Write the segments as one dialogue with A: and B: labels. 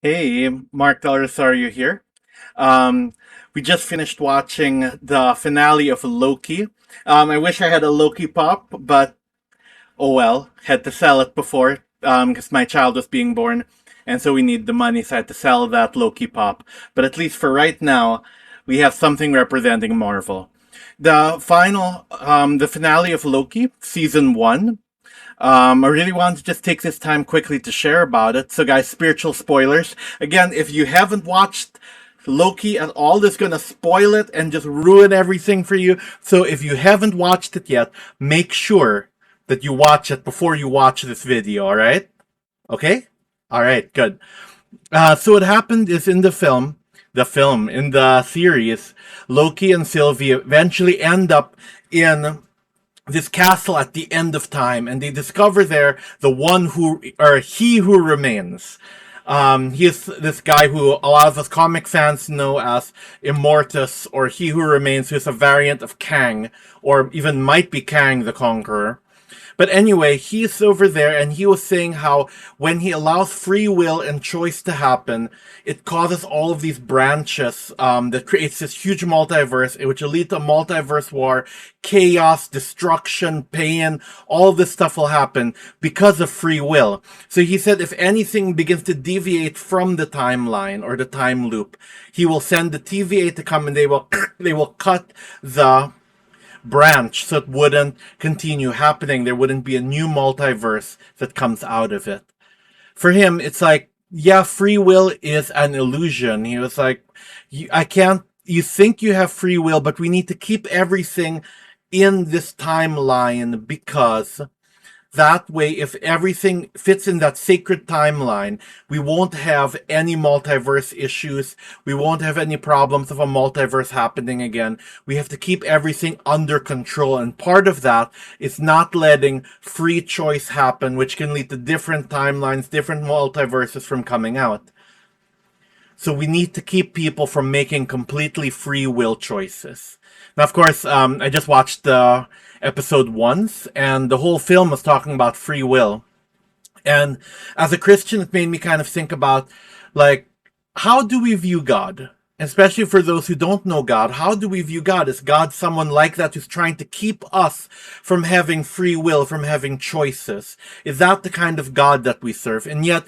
A: Hey, Mark Rosario here. Um, we just finished watching the finale of Loki. I wish I had a Loki pop, but oh well, had to sell it before because my child was being born, and so we need the money, so I had to sell that Loki pop. But at least for right now, we have something representing Marvel. The finale of Loki, season one. I really wanted to just take this time quickly to share about it. So, guys, spiritual spoilers. Again, if you haven't watched Loki at all, this is going to spoil it and just ruin everything for you. So, if you haven't watched it yet, make sure that you watch it before you watch this video, all right? Okay? All right, good. So, what happened is in in the series, Loki and Sylvie eventually end up in this castle at the end of time, and they discover there the one who, or he who remains. He is this guy who a lot of us comic fans know as Immortus, or He Who Remains, who is a variant of Kang, or even might be Kang the Conqueror. But anyway, he's over there and he was saying how when he allows free will and choice to happen, it causes all of these branches that creates this huge multiverse, which will lead to a multiverse war, chaos, destruction, pain, all of this stuff will happen because of free will. So he said if anything begins to deviate from the timeline or the time loop, he will send the TVA to come and they will cut the branch so it wouldn't continue happening. There wouldn't be a new multiverse that comes out of it. For him, it's like, yeah, free will is an illusion. He was like, I can't, you think you have free will, but we need to keep everything in this timeline because that way, if everything fits in that sacred timeline, we won't have any multiverse issues. We won't have any problems of a multiverse happening again. We have to keep everything under control. And part of that is not letting free choice happen, which can lead to different timelines, different multiverses from coming out. So we need to keep people from making completely free will choices. Now, of course, I just watched the episode once, and the whole film was talking about free will. And as a Christian, it made me kind of think about, like, how do we view God? Especially for those who don't know God, how do we view God? Is God someone like that who's trying to keep us from having free will, from having choices? Is that the kind of God that we serve? And yet,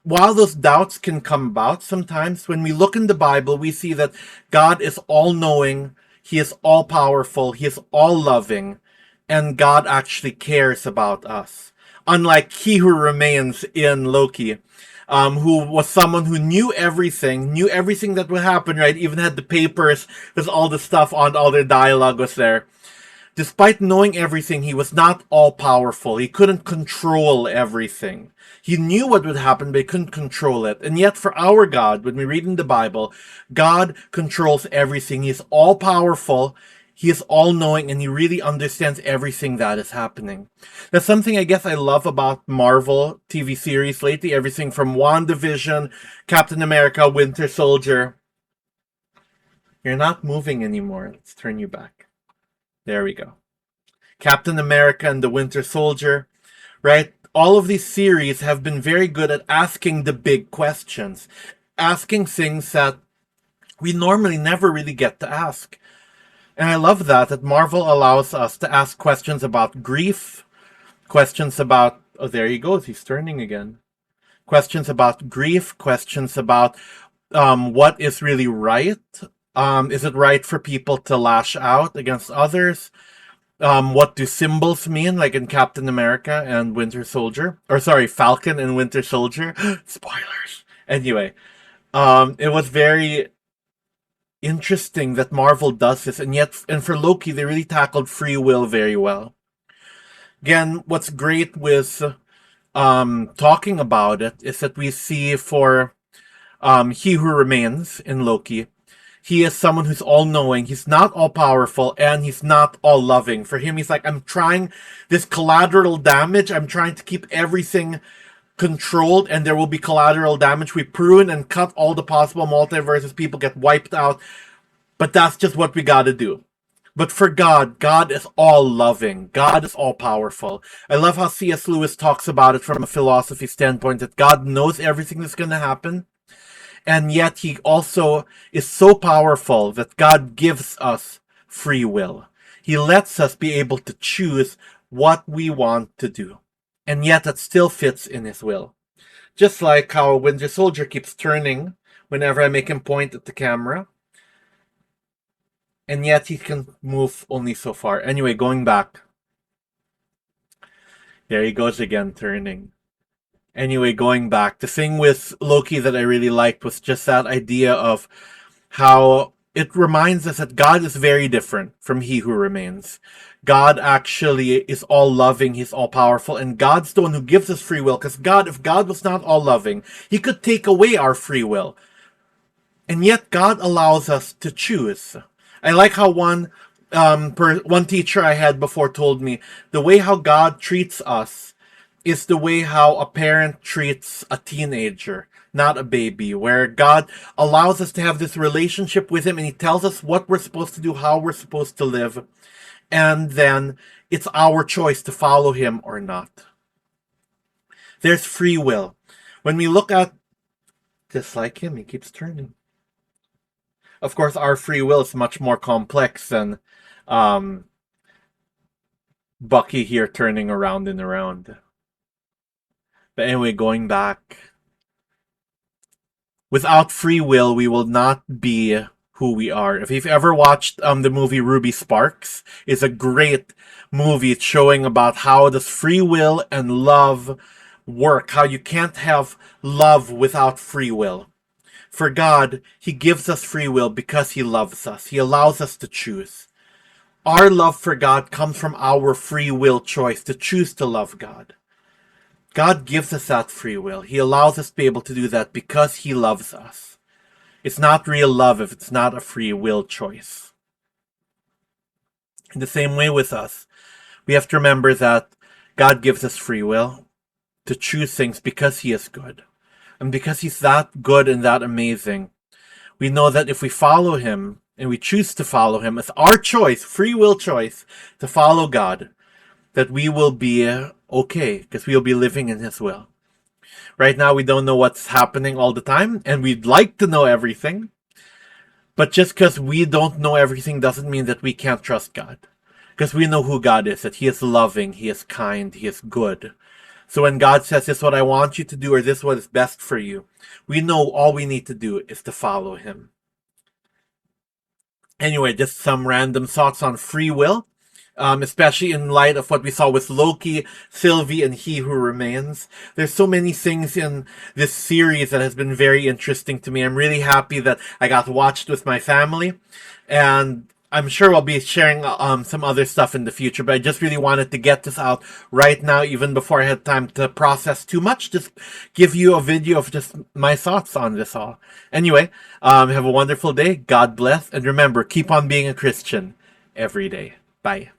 A: while those doubts can come about sometimes, when we look in the Bible, we see that God is all knowing, He is all powerful, He is all loving, and God actually cares about us. Unlike He Who Remains in Loki, who was someone who knew everything that would happen, right? Even had the papers with all the stuff on, all their dialogue was there. Despite knowing everything, he was not all powerful. He couldn't control everything. He knew what would happen, but he couldn't control it. And yet, for our God, when we read in the Bible, God controls everything. He is all powerful. He is all knowing, and he really understands everything that is happening. That's something I guess I love about Marvel TV series lately. Everything from WandaVision, Captain America, Winter Soldier. You're not moving anymore. Let's turn you back. There we go. Captain America and the Winter Soldier, right? All of these series have been very good at asking the big questions, asking things that we normally never really get to ask. And I love that Marvel allows us to ask questions about grief, questions about, oh, there he goes, he's turning again. Questions about grief, questions about what is really right. Is it right for people to lash out against others? What do symbols mean, like in Captain America and Winter Soldier? Or sorry, Falcon and Winter Soldier. Spoilers. Anyway, it was very interesting that Marvel does this, and for Loki, they really tackled free will very well. Again, what's great with talking about it is that we see for He Who Remains in Loki, he is someone who's all knowing. He's not all powerful and he's not all loving. For him, he's like, I'm trying this collateral damage. I'm trying to keep everything controlled and there will be collateral damage. We prune and cut all the possible multiverses. People get wiped out. But that's just what we gotta do. But for God, God is all loving. God is all powerful. I love how C.S. Lewis talks about it from a philosophy standpoint, that God knows everything that's going to happen. And yet he also is so powerful that God gives us free will. He lets us be able to choose what we want to do. And yet that still fits in his will. Just like how Winter Soldier keeps turning whenever I make him point at the camera. And yet he can move only so far. Anyway, going back. There he goes again, turning. Anyway, going back. The thing with Loki that I really liked was just that idea of how it reminds us that God is very different from He Who Remains. God actually is all loving, He's all powerful, and God's the one who gives us free will. Because God, if God was not all loving, He could take away our free will. And yet God allows us to choose. I like how one teacher I had before told me the way how God treats us is the way how a parent treats a teenager, not a baby, where God allows us to have this relationship with Him and He tells us what we're supposed to do, how we're supposed to live, and then it's our choice to follow Him or not. There's free will. When we look at, just like him, he keeps turning. Of course, our free will is much more complex than Bucky here turning around and around. But anyway, going back. Without free will, we will not be who we are. If you've ever watched the movie Ruby Sparks, it's a great movie. It's showing about how does free will and love work, how you can't have love without free will. For God, He gives us free will because He loves us. He allows us to choose. Our love for God comes from our free will choice to choose to love God. God gives us that free will. He allows us to be able to do that because He loves us. It's not real love if it's not a free will choice. In the same way with us, we have to remember that God gives us free will to choose things because He is good. And because He's that good and that amazing, we know that if we follow Him and we choose to follow Him, it's our choice, free will choice, to follow God, that we will be okay because we will be living in His will. Right now, we don't know what's happening all the time, and we'd like to know everything. But just because we don't know everything doesn't mean that we can't trust God. Because we know who God is, that He is loving, He is kind, He is good. So when God says, this is what I want you to do, or this is what is best for you, we know all we need to do is to follow Him. Anyway, just some random thoughts on free will. Especially in light of what we saw with Loki, Sylvie, and He Who Remains. There's so many things in this series that has been very interesting to me. I'm really happy that I got watched with my family, and I'm sure I'll be sharing some other stuff in the future, but I just really wanted to get this out right now, even before I had time to process too much. Just give you a video of just my thoughts on this all. Anyway, have a wonderful day. God bless, and remember, keep on being a Christian every day. Bye.